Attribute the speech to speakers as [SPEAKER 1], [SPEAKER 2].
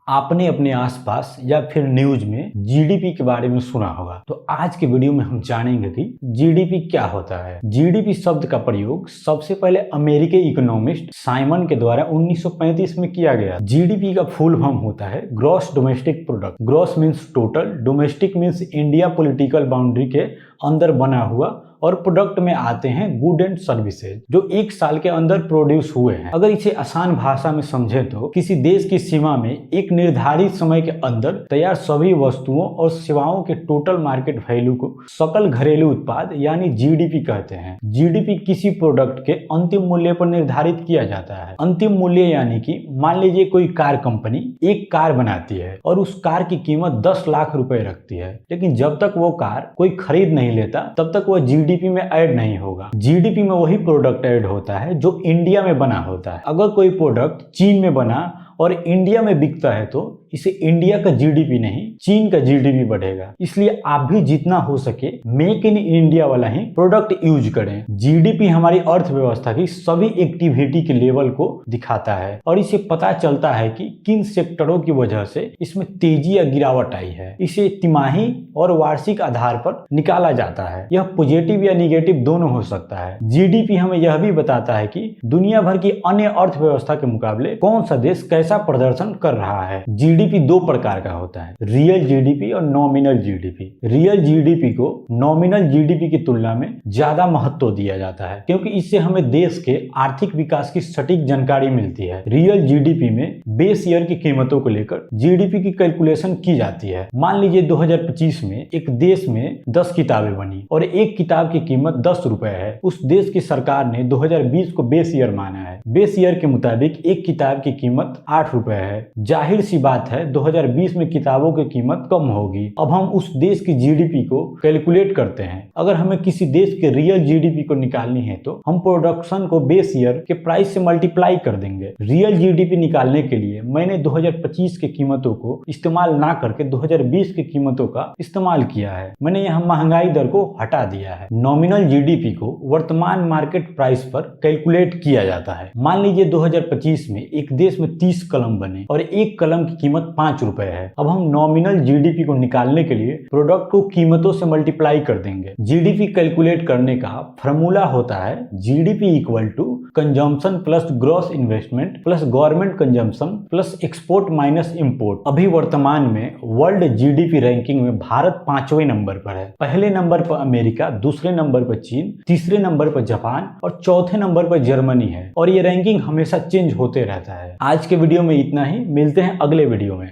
[SPEAKER 1] आपने अपने आसपास या फिर न्यूज में जीडीपी के बारे में सुना होगा। तो आज के वीडियो में हम जानेंगे कि जीडीपी क्या होता है। जीडीपी शब्द का प्रयोग सबसे पहले अमेरिकी इकोनॉमिस्ट साइमन के द्वारा 1935 में किया गया। जीडीपी का फुल फॉर्म होता है gross domestic product. Gross means total, domestic means India political boundary के अंदर बना हुआ, और प्रोडक्ट में आते हैं गुड एंड सर्विसेज जो एक साल के अंदर प्रोड्यूस हुए हैं। अगर इसे आसान भाषा में समझें तो किसी देश की सीमा में एक निर्धारित समय के अंदर तैयार सभी वस्तुओं और सेवाओं के टोटल मार्केट वैल्यू को सकल घरेलू उत्पाद यानी जीडीपी कहते हैं। जीडीपी किसी प्रोडक्ट के अंतिम मूल्य पर निर्धारित किया जाता है। अंतिम मूल्य यानी कि मान लीजिए कोई कार कंपनी एक कार बनाती है और उस कार की कीमत 10 लाख रुपए रखती है, लेकिन जब तक वो कार कोई खरीद नहीं लेता तब तक वो जीडीपी में ऐड नहीं होगा। जीडीपी में वही प्रोडक्ट ऐड होता है जो इंडिया में बना होता है। अगर कोई प्रोडक्ट चीन में बना और इंडिया में बिकता है तो इसे इंडिया का जीडीपी नहीं चीन का जीडीपी बढ़ेगा। इसलिए आप भी जितना हो सके मेक इन इंडिया वाला ही प्रोडक्ट यूज करें। जीडीपी हमारी अर्थव्यवस्था की सभी एक्टिविटी के लेवल को दिखाता है और इसे पता चलता है कि किन सेक्टरों की वजह से इसमें तेजी या गिरावट आई है। इसे तिमाही और वार्षिक आधार पर निकाला जाता है। यह पॉजिटिव या निगेटिव दोनों हो सकता है। जीडीपी हमें यह भी बताता है कि दुनिया भर की अन्य अर्थव्यवस्था के मुकाबले कौन सा देश कैसा प्रदर्शन कर रहा है। जीडीपी दो प्रकार का होता है, रियल जीडीपी और नॉमिनल जीडीपी। रियल जीडीपी को नॉमिनल जीडीपी की तुलना में ज्यादा महत्व दिया जाता है क्योंकि इससे हमें देश के आर्थिक विकास की सटीक जानकारी मिलती है। रियल जीडीपी में बेस ईयर की कीमतों को लेकर जीडीपी की कैलकुलेशन की जाती है। मान लीजिए 2025 में एक देश में 10 किताबें बनी और एक किताब की कीमत 10 रुपए है। उस देश की सरकार ने 2020 को बेस ईयर माना है। बेस ईयर के मुताबिक एक किताब की कीमत 8 रुपए है। जाहिर सी बात है 2020 में किताबों की कीमत कम होगी। अब हम उस देश की जीडीपी को कैलकुलेट करते हैं। अगर हमें किसी देश के रियल जीडीपी को निकालनी है तो हम प्रोडक्शन को बेस ईयर के प्राइस से मल्टीप्लाई कर देंगे। रियल जीडीपी निकालने के लिए मैंने 2025 के कीमतों को इस्तेमाल ना करके 2020 की कीमतों का इस्तेमाल किया है। मैंने यहाँ महंगाई दर को हटा दिया है। नॉमिनल जीडीपी को वर्तमान मार्केट प्राइस पर कैलकुलेट किया जाता है। मान लीजिए 2025 में एक देश में 30 कलम बने और एक कलम की कीमत 5 रुपए है। अब हम नॉमिनल जीडीपी को निकालने के लिए प्रोडक्ट को कीमतों से मल्टीप्लाई कर देंगे। जीडीपी कैलकुलेट करने का फॉर्मूला होता है GDP equal to consumption plus gross investment plus government consumption plus export minus import. अभी वर्तमान में वर्ल्ड जीडीपी रैंकिंग में भारत 5वें नंबर पर है। पहले नंबर पर अमेरिका, दूसरे नंबर पर चीन, तीसरे नंबर पर जापान और चौथे नंबर पर जर्मनी है। और ये रैंकिंग हमेशा चेंज होते रहता है। आज के वीडियो में इतना ही, मिलते हैं अगले वीडियो में।